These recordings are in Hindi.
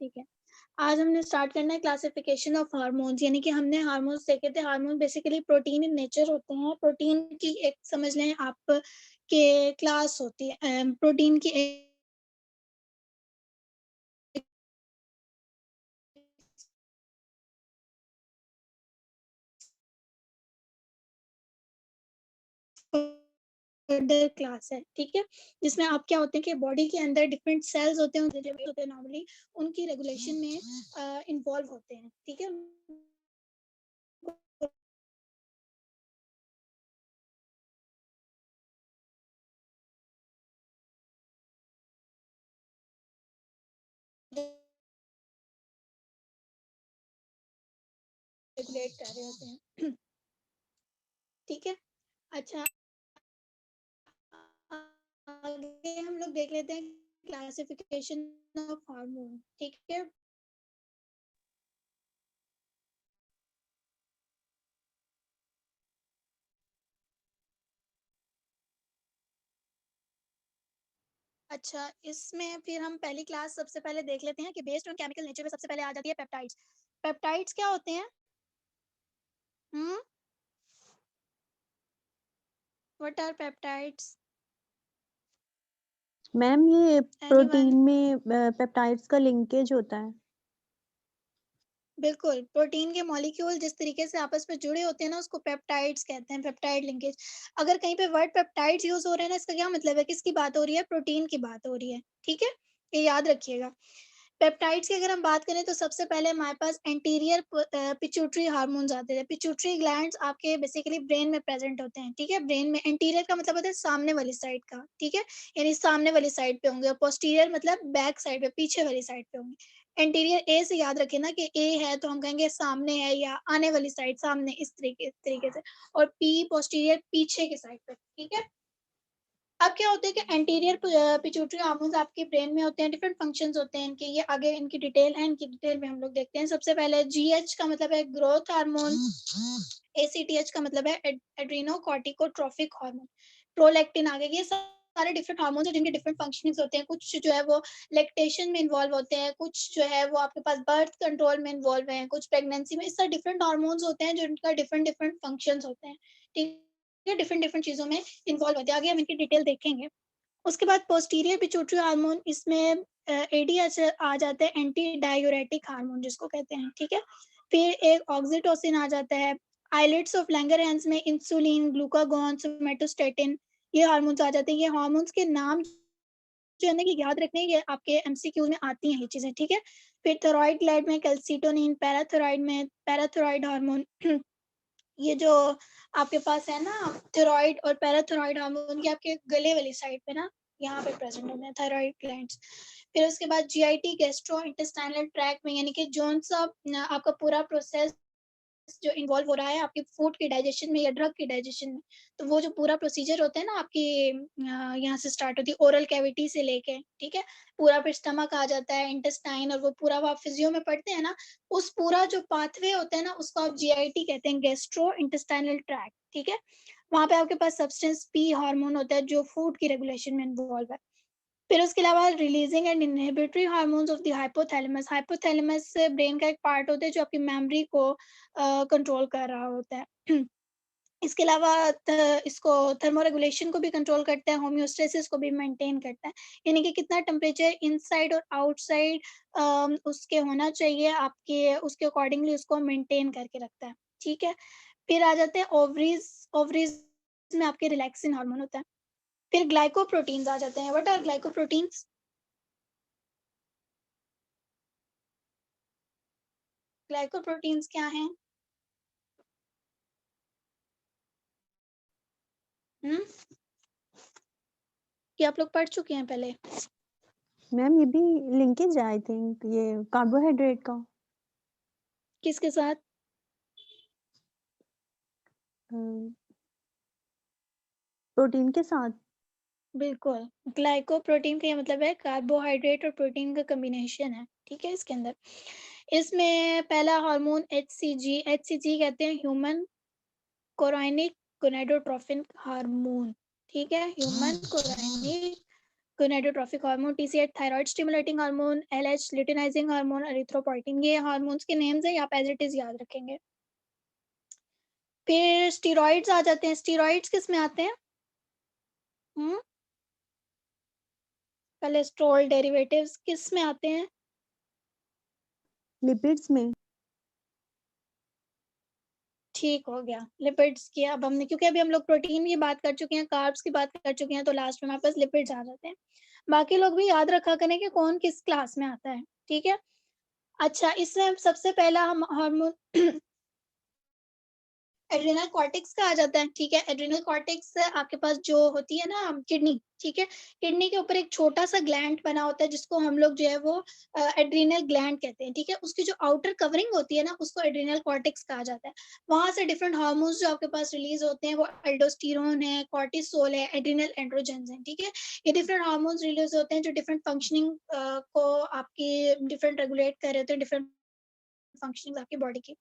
ठीक है, आज हमने स्टार्ट करना है क्लासिफिकेशन ऑफ हार्मोन्स, यानी कि हमने हार्मोन्स देखे थे। Hormone basically protein in nature होते हैं। प्रोटीन की एक समझ लें आप के क्लास होती है, प्रोटीन की एक फर्दर क्लास है, ठीक है, जिसमें आप क्या होते हैं कि बॉडी के अंदर डिफरेंट सेल्स होते हैं नॉर्मली, उनकी रेगुलेशन में इन्वॉल्व होते हैं, ठीक है। रेगुलेट कर रहे होते हैं ठीक है। अच्छा, आगे हम लोग देख लेते हैं क्लासिफिकेशन ऑफ हार्मोन, ठीक है। अच्छा, इसमें फिर हम पहली क्लास सबसे पहले देख लेते हैं कि बेस्ड ऑन केमिकल नेचर में सबसे पहले आ जाती है पेप्टाइड्स। पेप्टाइड्स क्या होते हैं? What are peptides? मैम ये एनीवन? प्रोटीन में पेप्टाइड्स का लिंकेज होता है। बिल्कुल, प्रोटीन के मॉलिक्यूल जिस तरीके से आपस में जुड़े होते हैं ना, उसको पेप्टाइड्स कहते हैं, पेप्टाइड लिंकेज। अगर कहीं पे वर्ड पेप्टाइड्स यूज हो रहे हैं ना, इसका क्या मतलब है? किसकी बात हो रही है? प्रोटीन की बात हो रही है, ठीक है, ये याद रखिएगा। पेप्टाइड्स की अगर हम बात करें तो सबसे पहले हमारे पास एंटीरियर पिट्यूटरी हार्मोन्स आते हैं। पिट्यूटरी ग्लैंड्स आपके बेसिकली ब्रेन में प्रेजेंट होते हैं, ठीक है। ब्रेन में एंटीरियर का मतलब होता है सामने वाली साइड का, ठीक है, यानी सामने वाली साइड पे होंगे, और पोस्टीरियर मतलब बैक साइड पे, पीछे वाली साइड पे होंगे। एंटीरियर ए से याद रखें ना कि ए है तो हम कहेंगे सामने है या आने वाली साइड, सामने, इस तरीके से, और पी पोस्टीरियर पीछे की साइड पे, ठीक है। अब क्या होता है कि एंटीरियर पिट्यूटरी हार्मोन्स आपके ब्रेन में होते हैं, डिफरेंट फंक्शंस होते हैं इनके, ये आगे इनकी डिटेल है, इनकी डिटेल में हम लोग देखते हैं। सबसे पहले जीएच का मतलब है ग्रोथ हार्मोन, एसीटीएच का मतलब है एड्रीनोकॉर्टिकोट्रोफिक हार्मोन, प्रोलैक्टिन आ गया। ये सारे डिफरेंट हार्मोन्स हैं जिनके डिफरेंट फंक्शनिंग्स होते हैं। कुछ जो है वो लैक्टेशन में इन्वॉल्व होते हैं, कुछ जो है वो आपके पास बर्थ कंट्रोल में इन्वॉल्व हैं, कुछ प्रेगनेंसी में। इस तरह डिफरेंट हार्मोन्स होते हैं जिनका डिफरेंट डिफरेंट फंक्शंस होते हैं, ठीक है, डिफरेंट डिफरेंट चीजों में इन्वॉल्व होते हैं। आगे हम इनकी डिटेल देखेंगे। उसके बाद पोस्टीरियर पिट्यूटरी हार्मोन, इसमें एडीएच आ जाता है, एंटी डायूरेटिक हार्मोन जिसको कहते हैं, ठीक है। फिर एक ऑक्सीटोसिन आ जाता है। आइलेट्स ऑफ लैंगरहैंस में इंसुलिन, ग्लूकागॉन, सोमेटोस्टेटिन, ये हार्मोन्स आ जाते हैं। ये हार्मोन्स के नाम जो है ना, ये याद रखने, ये आपके एमसीक्यू में आती हैं ये चीजें, ठीक है। फिर थायराइड ग्लैंड में कैल्सिटोनिन, पैराथायराइड में पैराथायराइड हार्मोन ये जो आपके पास है ना, थायराइड और पैराथायराइड हार्मोन, ये आपके गले वाली साइड पे ना, यहाँ पे प्रेजेंट होते हैं थायराइड ग्लैंड्स। फिर उसके बाद जीआईटी गैस्ट्रो इंटेस्टाइनल ट्रैक्ट में, यानी कि जोन सा आपका पूरा प्रोसेस जो इन्वॉल्व हो रहा है आपकी फूड के डाइजेशन में या ड्रग के डाइजेशन में, तो वो जो पूरा प्रोसीजर होता है ना आपकी, यहाँ से स्टार्ट होती है ओरल कैविटी से लेके, ठीक है, पूरा फिर स्टमक आ जाता है, इंटेस्टाइन, और वो पूरा वो आप फिजियो में पढ़ते हैं ना, उस पूरा जो पाथवे होता है ना, उसको आप जीआईटी कहते हैं, गैस्ट्रो इंटेस्टाइनल ट्रैक्ट, ठीक है। वहां पे आपके पास सब्सटेंस पी हार्मोन होता है जो फूड की रेगुलेशन में इन्वॉल्व है। फिर उसके अलावा releasing and inhibitory hormones of the hypothalamus. Hypothalamus brain का एक पार्ट होता है जो आपकी मेमोरी को कंट्रोल कर रहा होता है इसके अलावा इसको थर्मोरेगुलेशन को भी कंट्रोल करता है, होम्योस्टेसिस को भी मेंटेन करता है, यानी कि कितना टेम्परेचर इनसाइड और आउटसाइड उसके होना चाहिए आपके, उसके अकॉर्डिंगली उसको मेंटेन करके रखता है, ठीक है। फिर आ जाते हैं ओवरीज। ओवरीज में आपके रिलैक्सिन हार्मोन होता है। फिर ग्लाइकोप्रोटीन्स आ जाते हैं। What are glycoproteins? ग्लाइकोप्रोटीन्स क्या हैं? ये आप लोग पढ़ चुके हैं पहले? मैम ये भी लिंकेज है आई थिंक, ये कार्बोहाइड्रेट का। किसके साथ? प्रोटीन के साथ। बिल्कुल, ग्लाइकोप्रोटीन का ये मतलब है कार्बोहाइड्रेट और प्रोटीन का कॉम्बिनेशन है, ठीक है। इसके अंदर इसमें पहला हार्मोन एचसीजी, एचसीजी कहते हैं ह्यूमन कोराइनिक गोनाडोट्रोफिन हार्मोन, ठीक है, human chorionic gonadotropic hormone, TCH thyroid stimulating hormone, LH luteinizing hormone, erythropoietin, ये हार्मोन्स के नेम्स हैं, आप एज इट इज याद रखेंगे। फिर स्टीरॉइड्स आ जाते हैं। स्टीरॉइड्स किस में आते हैं? कोलेस्ट्रॉल डेरिवेटिव्स किस में आते हैं? लिपिड्स में। ठीक हो गया, लिपिड्स की अब हमने, क्योंकि अभी हम लोग प्रोटीन की बात कर चुके हैं, कार्ब्स की बात कर चुके हैं, तो लास्ट में हमारे पास लिपिड्स आ जाते हैं। बाकी लोग भी याद रखा करें कि कौन किस क्लास में आता है, ठीक है। अच्छा, इसमें सबसे पहला हम हार्मोन एड्रिनल कॉर्टेक्स का आ जाता है, ठीक है। एड्रिनल कॉर्टेक्स आपके पास जो होती है ना किडनी, ठीक है, किडनी के ऊपर एक छोटा सा ग्लैंड बना होता है जिसको हम लोग जो है वो एड्रिनल ग्लैंड कहते हैं, ठीक है। उसकी जो आउटर कवरिंग होती है ना उसको एड्रिनल कॉर्टेक्स कहा जाता है। वहां से डिफरेंट हार्मोन्स जो आपके पास रिलीज होते हैं वो एल्डोस्टेरोन है, कॉर्टिसोल है, एड्रिनल एंड्रोजेंस है, ठीक है। ये डिफरेंट हार्मोन्स रिलीज होते हैं जो डिफरेंट फंक्शनिंग को आपकी डिफरेंट रेगुलेट कर रहे होते हैं, डिफरेंट फंक्शनिंग आपकी बॉडी की।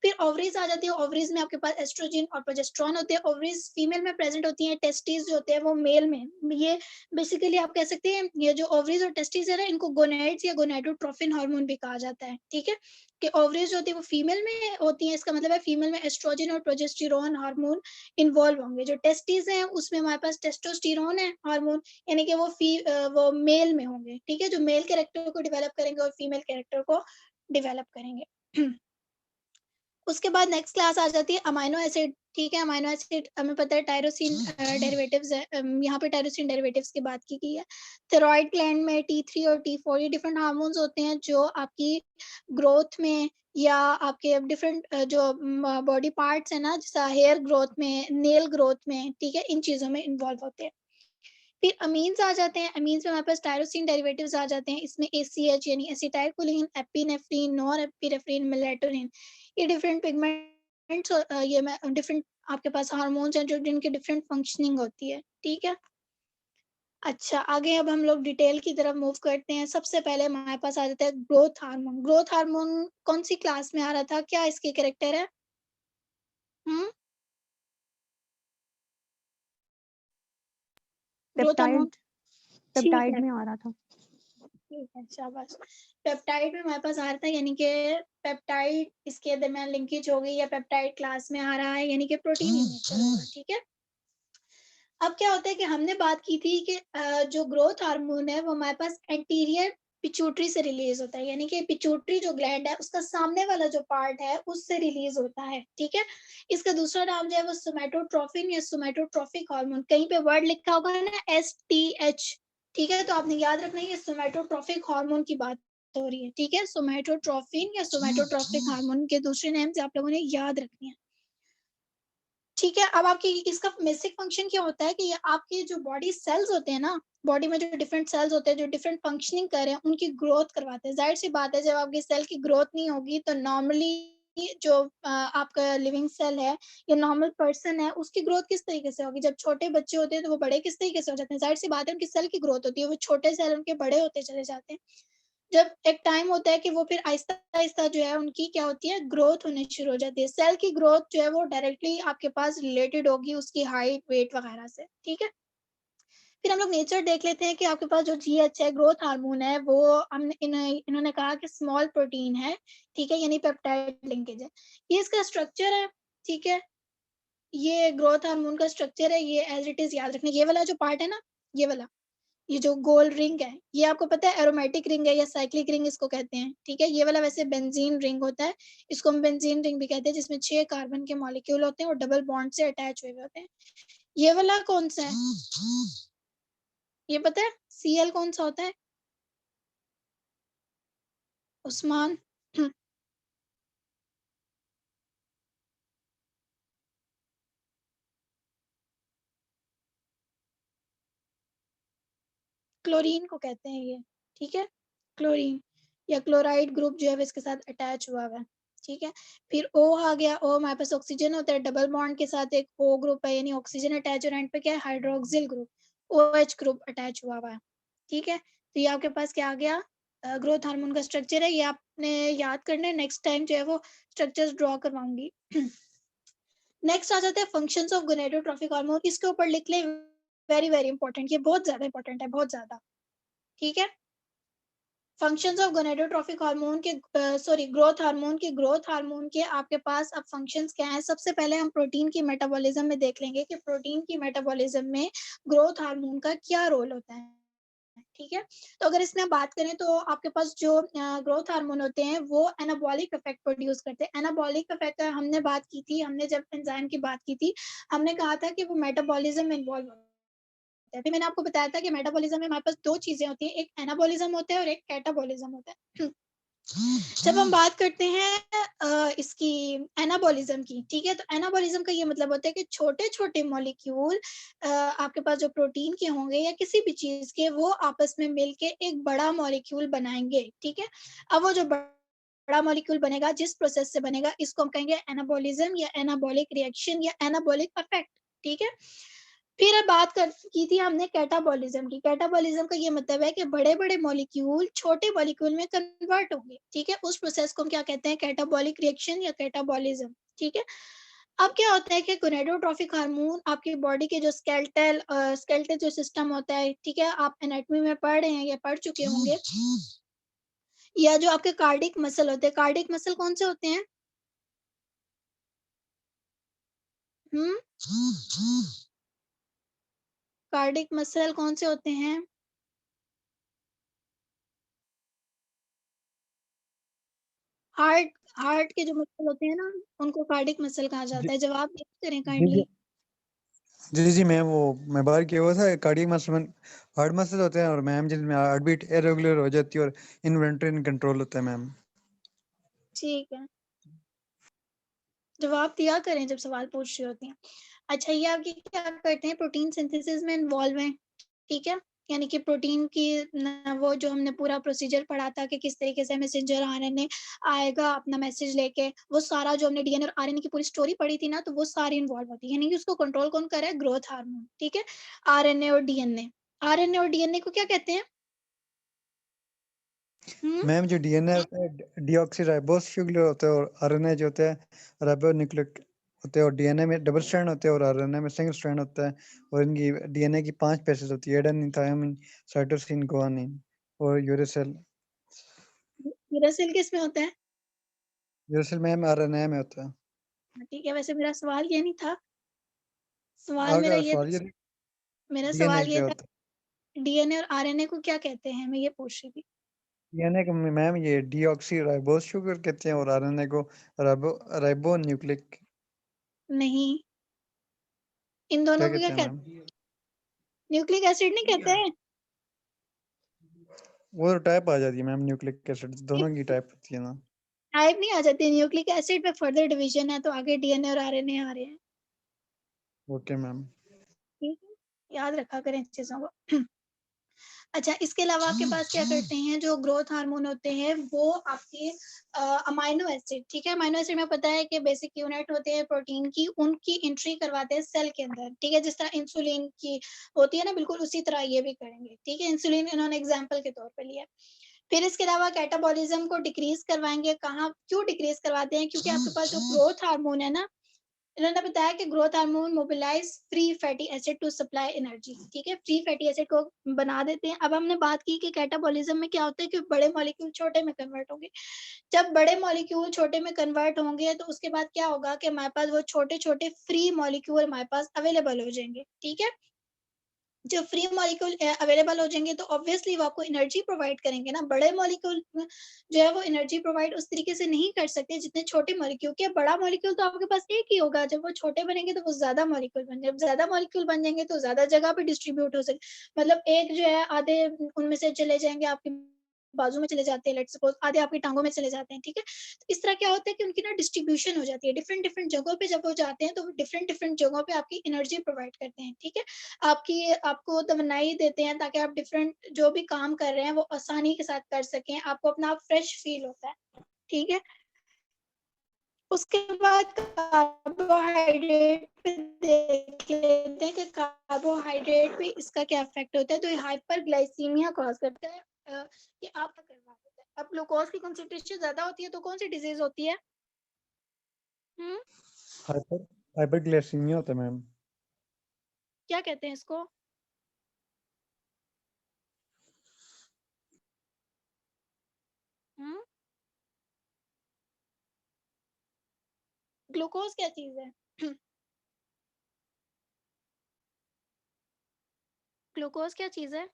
फिर ओवरीज आ जाती है। ओवरीज में आपके पास एस्ट्रोजन और प्रोजेस्टेरोन होते हैं। ओवरीज फीमेल में प्रेजेंट होती हैं, टेस्टिस जो होते हैं वो मेल में। ये बेसिकली आप कह सकते हैं ये जो ओवरीज और टेस्टिस है ना इनको गोनेड्स या गोनेडोट्रोफिन हार्मोन भी कहा जाता है, ठीक है। कि ओवरीज जो होती है वो फीमेल में होती है, इसका मतलब है फीमेल में एस्ट्रोजन और प्रोजेस्टेरोन हार्मोन इन्वॉल्व होंगे। जो टेस्टिस है उसमें हमारे पास टेस्टोस्टेरोन है हार्मोन, यानी कि वो मेल में होंगे, ठीक है, जो मेल कैरेक्टर को डेवलप करेंगे और फीमेल कैरेक्टर को डेवलप करेंगे। उसके बाद नेक्स्ट क्लास आ जाती है अमाइनो एसिड, ठीक है। अमाइनो एसिड हमें पता है टायरोसिन डेरिवेटिव्स है, यहाँ पे टायरोसिन डेरिवेटिव्स की बात की गई है। थायराइड ग्लैंड में T3 और T4 ये डिफरेंट हार्मोन्स होते हैं जो आपकी ग्रोथ में या आपके डिफरेंट जो बॉडी पार्ट्स है ना, जैसा हेयर ग्रोथ में, नेल ग्रोथ में, ठीक है, इन चीजों में इन्वॉल्व होते हैं। फिर अमीन्स आ जाते हैं। अमीन्स में हमारे पास टायरोसिन डेरिवेटिव्स आ जाते हैं। इसमें ACH यानी एसिटाइलकोलिन, एपिनेफ्रिन, नॉरएपिनेफ्रिन, मेलेटोनिन, ये डिफरेंट पिगमेंट्स, ये डिफरेंट आपके पास हार्मोन्स हैं जो जिनकी डिफरेंट फंक्शनिंग होती है, ठीक है। अच्छा, आगे अब हम लोग डिटेल की तरफ मूव करते हैं। सबसे पहले हमारे पास आ जाता है ग्रोथ हार्मोन। ग्रोथ हार्मोन कौन सी क्लास में आ रहा था, क्या इसके कैरेक्टर है? ग्रोथ हार्मोन, पेप्टाइड ठीक पेप्टाइड है, में आ रहा था। ठीक है, शाबाश। पेप्टाइड में हमारे पास आ रहा था, यानी कि पेप्टाइड इसके दरमियान लिंकेज हो गई या पेप्टाइड क्लास में आ रहा है, यानी कि प्रोटीन इन नेचर होगा, ठीक है। अब क्या होता है कि हमने बात की थी कि जो ग्रोथ हार्मोन है वो हमारे पास एंटीरियर पिट्यूटरी से रिलीज होता है, यानी कि पिट्यूटरी जो ग्लैंड है उसका सामने वाला जो पार्ट है उससे रिलीज होता है, ठीक है। इसका दूसरा नाम जो है वो सोमैटोट्रोफिन या सोमैटोट्रोफिक हार्मोन, कहीं पे वर्ड लिखा होगा ना STH, ठीक है, तो आपने याद रखना है ये सोमैटोट्रोफिक हार्मोन की बात हो रही है, ठीक है। सोमैटोट्रोफिन या सोमैटोट्रोफिक हार्मोन के दूसरे नेम से आप लोगों ने याद रखनी है, ठीक है। अब आपकी इसका बेसिक फंक्शन क्या होता है कि ये आपके जो बॉडी सेल्स होते हैं ना, बॉडी में जो डिफरेंट सेल्स होते हैं जो डिफरेंट फंक्शनिंग कर रहे हैं उनकी ग्रोथ करवाते हैं। जाहिर सी बात है जब आपकी सेल की ग्रोथ नहीं होगी तो नॉर्मली जो आपका लिविंग सेल है या नॉर्मल पर्सन है उसकी ग्रोथ किस तरीके से होगी? जब छोटे बच्चे होते हैं तो वो बड़े किस तरीके से हो जाते हैं? जाहिर सी बात है उनकी सेल की ग्रोथ होती है, वो छोटे सेल उनके बड़े होते चले जाते हैं। जब एक टाइम होता है कि वो फिर आहिस्ता-आहिस्ता जो है उनकी क्या होती है ग्रोथ होनी शुरू हो जाती है। सेल की ग्रोथ जो है वो डायरेक्टली आपके पास रिलेटेड होगी उसकी हाइट, वेट वगैरह से, ठीक है। फिर हम लोग नेचर देख लेते हैं कि आपके पास जो GH है, ग्रोथ हार्मोन है, वो हमने इन्होंने कहा कि स्मॉल प्रोटीन है, ठीक है, यानी पेप्टाइड लिंकेज है। ये इसका स्ट्रक्चर है, ठीक है। ये ग्रोथ हार्मोन का स्ट्रक्चर है, ये एज इट इज याद रखना। ये वाला जो पार्ट है ना, ये वाला, ये जो गोल रिंग है ये आपको पता है एरोमेटिक रिंग है या साइक्लिक रिंग इसको कहते हैं, ठीक है। ये वाला वैसे बेंजीन रिंग होता है, इसको हम बेंजीन रिंग भी कहते हैं, जिसमें 6 कार्बन के मॉलिक्यूल होते हैं और डबल बॉन्ड से अटैच हुए होते हैं। ये वाला कौन सा है, ये पता है Cl कौन सा होता है उस्मान? क्लोरीन को कहते हैं ये, ठीक है, क्लोरीन या क्लोराइड ग्रुप जो है वो इसके साथ अटैच हुआ है, ठीक है। फिर O आ गया, O हमारे पास ऑक्सीजन होता है, डबल बॉन्ड के साथ एक O ग्रुप है यानी ऑक्सीजन अटैच, और एंड पे क्या है hydroxyl group, OH group attach हुआ है, ठीक है। तो ये आपके पास क्या आ गया, ग्रोथ हार्मोन का स्ट्रक्चर है, ये आपने याद करना है, नेक्स्ट टाइम जो है वो स्ट्रक्चर्स ड्रॉ करवाऊंगी। नेक्स्ट आ जाता है फंक्शंस ऑफ गोनेडोट्रोफिक हार्मोन, इसके ऊपर लिख लें वेरी वेरी इंपॉर्टेंट, ये बहुत ज्यादा इंपॉर्टेंट है, बहुत ज्यादा। ठीक है, फंक्शंस ऑफ गोनेडोट्रोफिक हार्मोन के ग्रोथ हार्मोन के आपके पास अब फंक्शंस क्या हैं। सबसे पहले हम प्रोटीन की मेटाबॉलिज्म में देख लेंगे कि प्रोटीन की मेटाबॉलिज्म में ग्रोथ हार्मोन का क्या रोल होता है। ठीक है, तो अगर इसमें बात करें तो आपके पास जो ग्रोथ हार्मोन होते हैं वो एनाबॉलिक इफेक्ट प्रोड्यूस करते हैं। एनाबॉलिक इफेक्ट हमने बात की थी, हमने जब एंजाइम की बात की थी, हमने कहा था कि वो मेटाबॉलिज्म में इन्वॉल्व होता है। अभी मैंने आपको बताया था कि मेटाबॉलिज्म में हमारे पास दो चीजें होती हैं, एक एनाबॉलिज्म होता है और एक कैटाबॉलिज्म होता है। जब हम बात करते हैं इसकी एनाबॉलिज्म की, ठीक है, तो एनाबॉलिज्म का ये मतलब होता है कि छोटे छोटे मॉलिक्यूल आपके पास जो प्रोटीन के होंगे या किसी भी चीज के, वो आपस में मिलके एक बड़ा मॉलिक्यूल बनाएंगे। ठीक है, अब वो जो बड़ा मॉलिक्यूल बनेगा, जिस प्रोसेस से बनेगा, इसको हम कहेंगे एनाबॉलिज्म या एनाबॉलिक रिएक्शन या एनाबॉलिक इफेक्ट। ठीक है, फिर अब बात कर की थी हमने कैटाबॉलिज्म की। कैटाबॉलिज्म का ये मतलब है कि बड़े बड़े मॉलिक्यूल छोटे मॉलिक्यूल में कन्वर्ट होंगे। ठीक है, उस प्रोसेस को हम क्या कहते हैं, कैटाबॉलिक रिएक्शन या कैटाबॉलिज्म। ठीक है, अब क्या होता है कि गोनेडोट्रोफिक हार्मोन आपकी बॉडी के जो स्केलेटल जो सिस्टम होता है, ठीक है, आप एनाटॉमी में पढ़ रहे हैं या पढ़ चुके होंगे, या जो आपके कार्डिक मसल होते हैं, कार्डिक मसल कौन से होते हैं? हम्म, कार्डिक मसल कौन से होते हैं? हार्ट हार्ट के जो मसल होते हैं ना, उनको कार्डिक मसल कहा जी जाता है। जवाब करें जी जी काइंडली। जी जी मैम, वो मैं बाहर किया हुआ था। कार्डियक मसल हार्ट मसल होते हैं, और मैम जिनमें हार्ट बीट इरेगुलर हो जाती है और इन्वेंट्री इन कंट्रोल होता है मैम। ठीक है, जवाब दिया करें जब सवाल पूछ रही होती हैं। अच्छा, ये आपकी क्या करते हैं, प्रोटीन सिंथेसिस में इन्वॉल्व हैं। ठीक है, यानी कि प्रोटीन की वो जो हमने पूरा प्रोसीजर पढ़ा था कि किस तरीके से मैसेंजर आरएनए आएगा अपना मैसेज लेके, वो सारा जो हमने डीएनए और आरएनए की पूरी स्टोरी पढ़ी थी ना, तो वो सारी इन्वॉल्व होती है। यानी कि उसको कंट्रोल कौन कर रहा है, ग्रोथ हार्मोन। ठीक है, आरएनए और डीएनए, आरएनए और डीएनए को क्या कहते हैं? हम्म, मैम जो डीएनए होता है डीऑक्सी राइबोस शुगर होता है, और आरएनए जो होता है राइबो न्यूक्लिक होते हैं। और डीएनए में डबल स्ट्रैंड होते हैं और आरएनए में सिंगल स्ट्रैंड होता है। और इनकी डीएनए की 5 पेसेस होती है, एडेनिन, थायमिन, साइटोसिन, गुआनिन और यूरेसिल। यूरासिल किस में होता है? यूरेसिल मैम आरएनए में होता है। ठीक है, वैसे मेरा सवाल ये नहीं था, सवाल मेरा आगे ये सवाल था, ये मेरा डीएनए सवाल ये क्या था होता है? डीएनए और आरएनए को क्या कहते हैं, मैं ये पूछ रही थी। डीएनए को मैम ये डीऑक्सी राइबोस शुगर कहते हैं, और आरएनए को राइबो न्यूक्लिक। नहीं, इन क्या दोनों को क्या कहते हैं कहते मैम? हैं? न्यूक्लिक एसिड नहीं कहते हैं? वो तो टाइप आ जाती है मैम, न्यूक्लिक एसिड दोनों की टाइप होती है ना। टाइप नहीं आ जाती, न्यूक्लिक एसिड में फर्दर डिवीजन है, तो आगे डीएनए और आरएनए आ रहे हैं। Okay ma'am. ठीक है, याद रखा करें चीजों को। अच्छा, इसके अलावा आपके पास क्या करते हैं, जो ग्रोथ हार्मोन होते हैं वो आपके अमाइनो एसिड, ठीक है, अमाइनो एसिड में पता है कि बेसिक यूनिट होते हैं प्रोटीन की, उनकी एंट्री करवाते हैं सेल के अंदर। ठीक है, जिस तरह इंसुलिन की होती है ना, बिल्कुल उसी तरह ये भी करेंगे। ठीक है, इंसुलिन इन्होंने एग्जाम्पल के तौर पर लिया। फिर इसके अलावा कैटाबॉलिज्म को डिक्रीज करवाएंगे। कहाँ, क्यों डिक्रीज करवाते हैं? क्योंकि आपके पास जो ग्रोथ हार्मोन है ना, इन्होंने बताया कि growth hormone mobilize free fatty acid to supply energy. ठीक है, फ्री फैटी एसिड को बना देते हैं। अब हमने बात की कि कैटाबॉलिज्म में क्या होता है कि बड़े मॉलिक्यूल छोटे में कन्वर्ट होंगे। जब बड़े मॉलिक्यूल छोटे में कन्वर्ट होंगे तो उसके बाद क्या होगा कि हमारे पास वो छोटे छोटे फ्री मॉलिक्यूल हमारे पास अवेलेबल हो जाएंगे। ठीक है, जब फ्री मॉलिक्यूल अवेलेबल हो जाएंगे तो ऑब्वियसली वो आपको एनर्जी प्रोवाइड करेंगे ना। बड़े मॉलिक्यूल जो है वो एनर्जी प्रोवाइड उस तरीके से नहीं कर सकते जितने छोटे मॉलिक्यूल के। बड़ा मॉलिक्यूल तो आपके पास एक ही होगा, जब वो छोटे बनेंगे तो वो ज्यादा मॉलिक्यूल बन जब ज्यादा मॉलिक्यूल बन जाएंगे तो ज्यादा जगह पे डिस्ट्रीब्यूट हो सके। मतलब एक जो है आधे उनमें से चले जाएंगे आपके बाजू में चले जाते हैं, लेट्स सपोज आधे आपकी टांगों में चले जाते हैं। ठीक है, तो इस तरह क्या होता है कि उनकी ना डिस्ट्रीब्यूशन हो जाती है डिफरेंट डिफरेंट जगहों पे। जब वो जाते हैं तो वो डिफरेंट डिफरेंट जगहों पे आपकी एनर्जी प्रोवाइड करते हैं। ठीक है, आपको तवनाई देते हैं ताकि आप डिफरेंट जो भी काम कर रहे हैं वो आसानी के साथ कर सकें, आपको अपना आप फ्रेश फील होता है। ठीक है, उसके बाद कार्बोहाइड्रेट पे देख लेते हैं कि कार्बोहाइड्रेट पे इसका क्या इफेक्ट होता है। तो ये हाइपरग्लाइसीमिया कॉज करता है, कि आप करवा देता है। अब ग्लूकोज की कंसंट्रेशन ज्यादा होती है तो कौन सी डिजीज होती है? हम्म, हाइपरग्लाइसीमिया होता है मैम। क्या कहते हैं इसको? ग्लूकोज क्या चीज है? ग्लूकोज क्या चीज है?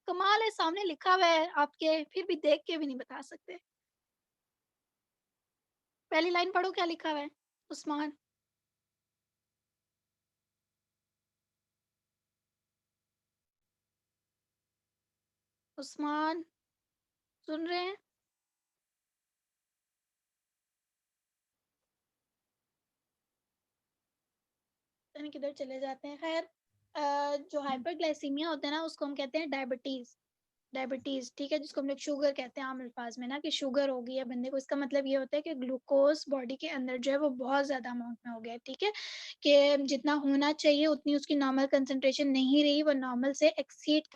कमाल है, सामने लिखा हुआ है आपके, फिर भी देख के भी नहीं बता सकते। पहली लाइन पढ़ो, क्या लिखा हुआ है उस्मान? उस्मान सुन रहे हैं? यानी किधर चले जाते हैं। खैर, जो हाइपरग्लाइसीमिया होता है ना, उसको हम कहते हैं डायबिटीज। डायबिटीज, ठीक है, जिसको हम लोग शुगर कहते हैं आम अल्फाज में ना, कि शुगर हो गई है बंदे को। इसका मतलब ये होता है कि ग्लूकोज बॉडी के अंदर जो है वो बहुत ज्यादा अमाउंट में हो गया है, ठीक है, कि जितना होना चाहिए उतनी उसकी नॉर्मल कंसंट्रेशन नहीं रही, वो नॉर्मल से एक्सीड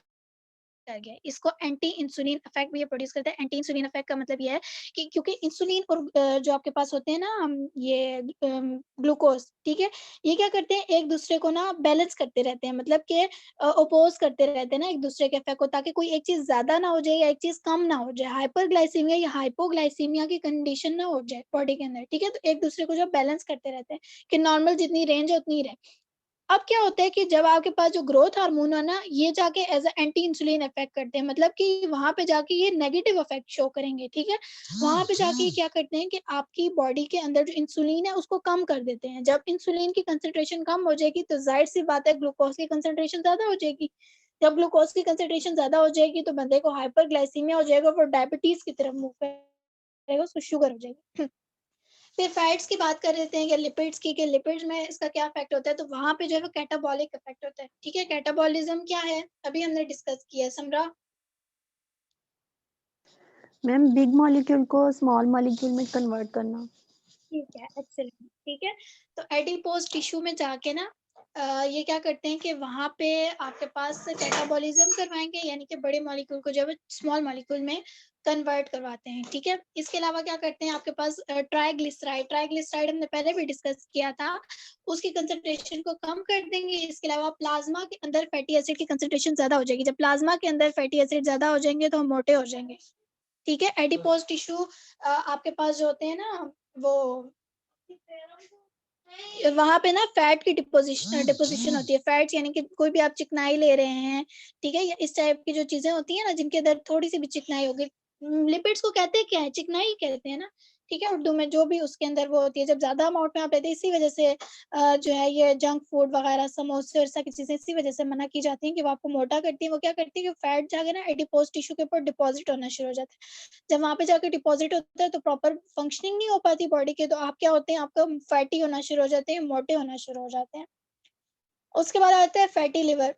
कर गया। इसको एंटी इंसुलिन इफेक्ट भी ये प्रोड्यूस करता है। एंटी इंसुलिन इफेक्ट का मतलब ये है कि क्योंकि इंसुलिन और जो आपके पास होते हैं ना ये ग्लूकोज, ठीक है, ये क्या करते हैं, एक दूसरे को ना बैलेंस करते रहते हैं, मतलब कि अपोज करते रहते हैं ना एक दूसरे के इफेक्ट को, ताकि कोई एक चीज ज्यादा ना हो जाए या एक चीज कम ना हो जाए, हाइपरग्लाइसीमिया या हाइपोग्लाइसीमिया की कंडीशन ना हो जाए बॉडी के अंदर, ठीक है। तो एक दूसरे को जो बैलेंस करते रहते हैं कि नॉर्मल जितनी रेंज है उतनी ही रहे। अब क्या होता है कि जब आपके पास जो ग्रोथ हार्मोन है ना, ये जाके as a anti insulin effect करते हैं, मतलब कि वहां पे जाके ये नेगेटिव इफेक्ट शो करेंगे, ठीक है। वहां पे जाके ये क्या करते हैं कि आपकी बॉडी के अंदर जो इंसुलिन है उसको कम कर देते हैं। जब इंसुलिन की कंसेंट्रेशन कम हो जाएगी तो जाहिर सी बात है ग्लूकोज की कंसेंट्रेशन ज्यादा हो जाएगी। जब ग्लूकोज की कंसेंट्रेशन ज्यादा हो जाएगी तो बंदे को हाइपरग्लाइसीमिया हो जाएगा, वो डायबिटीज की तरफ मूव करेगा, उसको शुगर हो जाएगी। फिर फैट्स की बात कर लेते हैं या लिपिड्स की, कि लिपिड्स में इसका क्या इफेक्ट होता है, तो वहां पे जो है वो कैटाबॉलिक इफेक्ट होता है, ठीक है। कैटाबॉलिज्म क्या है, अभी हमने डिस्कस किया है, समरा? मैम बिग मॉलिक्यूल को स्मॉल मॉलिक्यूल में कन्वर्ट करना। ठीक है, एक्सेलेंट, ठीक है। तो एडिपोज टिश्यू में जाके ना ये क्या करते हैं कि वहां पे आपके पास कैटाबॉलिज्म करवाएंगे, यानी कि बड़े मॉलिक्यूल को जो है स्मॉल मॉलिक्यूल में कन्वर्ट करवाते हैं, ठीक है। इसके अलावा क्या करते हैं आपके पास ट्राइग्लिसराइड, ट्राइग्लिसराइड हमने पहले भी डिस्कस किया था, उसकी कंसंट्रेशन को कम कर देंगे। इसके अलावा प्लाज्मा के अंदर फैटी एसिड की कंसंट्रेशन ज्यादा हो जाएगी। जब प्लाज्मा के अंदर फैटी एसिड ज्यादा हो जाएंगे तो हम मोटे हो जाएंगे, ठीक है। एडिपोज टिश्यू आपके पास जो होते हैं ना, वो वहां पे ना फैट की डिपोजिशन होती है। फैट्स यानी कि कोई भी आप चिकनाई ले रहे हैं, ठीक है, या इस टाइप की जो चीजें होती है ना जिनके अंदर थोड़ी सी भी चिकनाई होगी, लिपिड्स को कहते हैं क्या है, चिकनाई कहते हैं ना, ठीक है, उर्दू में जो भी उसके अंदर वो होती है, जब ज्यादा अमाउंट में आप लेते हैं, इसी वजह से जो है ये जंक फूड वगैरह समोसे और ऐसा की चीजें इसी वजह से मना की जाती है कि वो आपको मोटा करती है। वो क्या करती है कि फैट जाके ना एडिपोज टिश्यू के ऊपर डिपॉजिट होना शुरू हो जाता है। जब वहां पे जाके डिपॉजिट होता है तो प्रॉपर फंक्शनिंग नहीं हो पाती बॉडी के, तो आप क्या होते हैं, आपका फैटी होना शुरू हो जाते हैं, मोटे होना शुरू हो जाते हैं। उसके बाद आता है फैटी लिवर।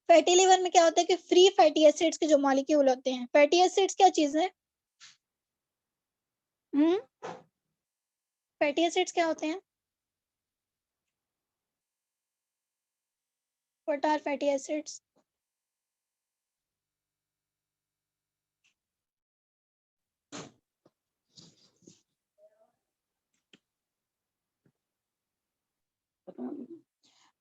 फैटी लिवर में क्या होता है कि फ्री फैटी एसिड्स के जो मॉलिक्यूल होते हैं, फैटी एसिड्स क्या चीज है? हम्म फैटी एसिड्स क्या होते हैं? What are fatty acids?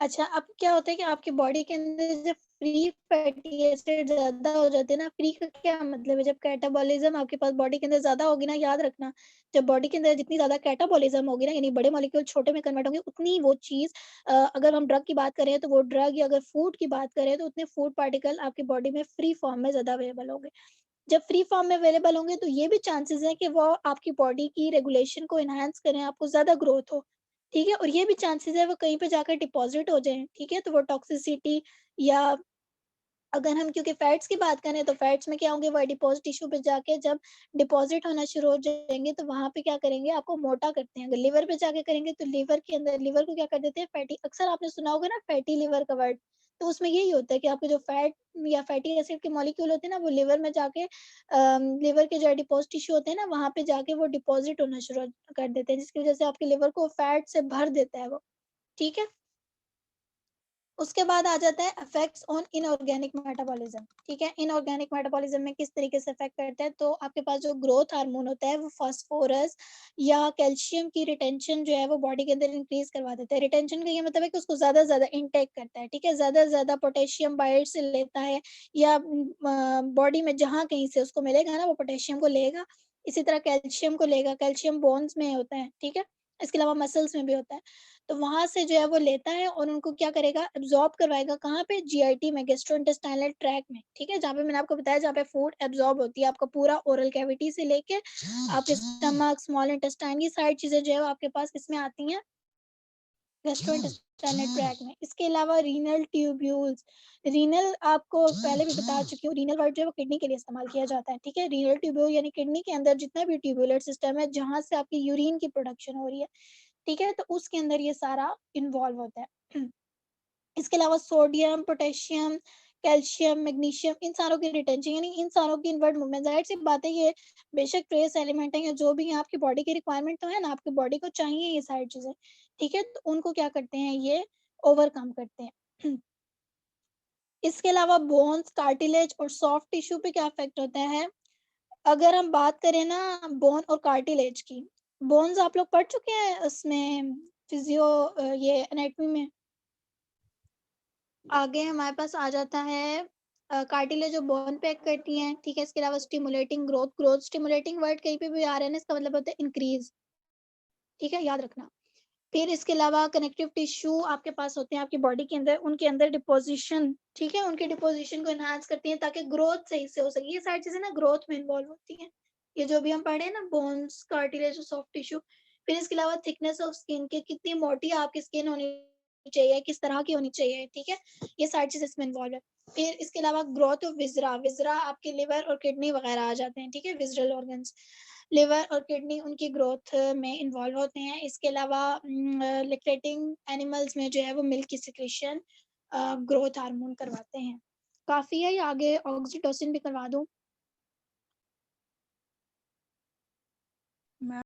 अच्छा, अब क्या होता है कि आपकी बॉडी के अंदर जब फ्री फैटी एसिड ज्यादा हो जाते हैं ना, फ्री का क्या मतलब है, जब कैटाबॉलिज्म आपके पास बॉडी के अंदर ज्यादा होगी ना, याद रखना, जब बॉडी के अंदर जितनी ज्यादा कैटाबॉलिज्म होगी ना, यानी बड़े मॉलिक्यूल छोटे में कन्वर्ट होंगे, उतनी वो चीज अगर हम ड्रग की बात करें तो वो ड्रग, या अगर फूड की बात करें तो उतने फूड पार्टिकल आपकी बॉडी में फ्री फॉर्म में ज्यादा अवेलेबल होंगे। जब फ्री फॉर्म में अवेलेबल होंगे तो ये भी चांसेस है कि वो आपकी बॉडी की रेगुलेशन को एनहांस करें, आपको ज्यादा ग्रोथ हो, ठीक है। और ये भी चांसेस है वो कहीं पे जाकर डिपॉजिट हो जाए, ठीक है। तो वो टॉक्सिसिटी, या अगर हम क्योंकि फैट्स की बात करें तो फैट्स में क्या होंगे, वो एडिपोज टिश्यू पे जाके जब डिपॉजिट होना शुरू हो जाएंगे तो वहां पे क्या करेंगे, आपको मोटा करते हैं। अगर लिवर पे जाके करेंगे तो लिवर के अंदर, लिवर को क्या कर देते हैं, फैटी, अक्सर आपने सुना होगा ना फैटी लिवर का वर्ड, तो उसमें यही होता है कि आपके जो फैट या फैटी एसिड के मॉलिक्यूल होते हैं ना, वो लिवर में जाके लिवर के जो एडिपोज टिश्यू होते हैं ना, वहां पे जाके वो डिपॉजिट होना शुरू कर देते हैं, जिसकी वजह से आपके लिवर को फैट से भर देता है वो, ठीक है। उसके बाद आ जाता है इफेक्ट्स ऑन इनऑर्गेनिक मेटाबॉलिज्म। ठीक है, इनऑर्गेनिक मेटाबॉलिज्म में किस तरीके से इफेक्ट करता है, तो आपके पास जो ग्रोथ हार्मोन होता है वो फास्फोरस या कैल्शियम की रिटेंशन जो है वो बॉडी के अंदर इंक्रीज करवा देता है। रिटेंशन का ये मतलब है कि उसको ज्यादा से ज्यादा इनटेक करता है। ठीक है, ज्यादा से ज्यादा पोटेशियम बाहर से लेता है या बॉडी में जहाँ कहीं से उसको मिलेगा ना वो पोटेशियम को लेगा। इसी तरह कैल्शियम को लेगा, कैल्शियम बोन्स में होता है। ठीक है, इसके अलावा मसल्स में भी होता है। तो वहाँ से जो है वो लेता है और उनको क्या करेगा, एब्ज़ॉर्ब करवाएगा कहाँ पे, जीआईटी में, गैस्ट्रोइंटेस्टाइनल ट्रैक्ट में। ठीक है, जहाँ पे मैंने आपको बताया जहाँ पे फूड एब्ज़ॉर्ब होती है, आपका पूरा ओरल कैविटी से लेके आपके स्टमक, स्मॉल इंटेस्टाइन, ये सारी चीज़ें जो है वो आपके पास किसमें आती हैं, गैस्ट्रोइंटेस्टाइनल ट्रैक्ट में। इसके अलावा रीनल ट्यूब्यूल्स, रीनल आपको पहले भी बता चुकी हूँ, रीनल वर्ड जो है वो किडनी के लिए इस्तेमाल किया जाता है। ठीक है, रीनल ट्यूब्यूल यानी किडनी के अंदर जितना भी ट्यूबुलर सिस्टम है जहाँ से आपकी यूरिन की प्रोडक्शन हो रही है। ठीक है, तो उसके अंदर ये सारा इन्वॉल्व होता है। इसके अलावा सोडियम, पोटेशियम, कैल्शियम, मैग्नीशियम, इन सारों की रिटेंशन यानी इन सारों की इनवर्ड मूवमेंट, ज़ाहिर सी बात है ये बेशक ट्रेस एलिमेंट है या जो भी है, आपकी बॉडी की रिक्वायरमेंट तो है ना, आपकी बॉडी को चाहिए ये सारी चीज़ें। ठीक है, तो उनको क्या करते हैं, ये ओवरकम करते हैं। इसके अलावा बोन्स, कार्टिलेज और सॉफ्ट टिश्यू पे क्या इफेक्ट होता है, अगर हम बात करें ना बोन और कार्टिलेज की, बोन्स आप लोग पढ़ चुके हैं उसमें फिजियो ये एनाटॉमी में। आगे हमारे पास आ जाता है कार्टिलेज जो बोन पे एक्ट करती हैं। ठीक है, इसके अलावा stimulating growth, growth stimulating word कहीं पे भी आ रहा है ना, इसका मतलब होता है इंक्रीज। ठीक है, याद रखना। फिर इसके अलावा कनेक्टिव टिश्यू आपके पास होते हैं आपकी बॉडी के अंदर, उनके अंदर डिपोजिशन। ठीक है, उनके डिपोजिशन को एनहांस करती हैं ताकि ग्रोथ सही से हो सके। ये सारी चीजें ना ग्रोथ में इन्वॉल्व होती हैं, ये जो भी हम पढ़े हैं ना, बोन्स, कार्टिलेज और सॉफ्ट टिश्यू। फिर इसके अलावा थिकनेस ऑफ स्किन, के कितनी मोटी आपकी स्किन होनी चाहिए, किस तरह की होनी चाहिए। ठीक है, ये सारी चीजें इसमें इन्वॉल्व है। फिर इसके अलावा ग्रोथ ऑफ विजरा, विजरा आपके लिवर और किडनी वगैरह आ जाते हैं। ठीक है, विजरल ऑर्गन्स, लिवर और किडनी उनकी ग्रोथ में इन्वॉल्व होते हैं। इसके अलावा लैक्टेटिंग एनिमल्स में जो है वो मिल्क की सिक्रीशन ग्रोथ हार्मोन करवाते हैं। काफ़ी है, या आगे ऑक्सीटोसिन भी करवा दूँ?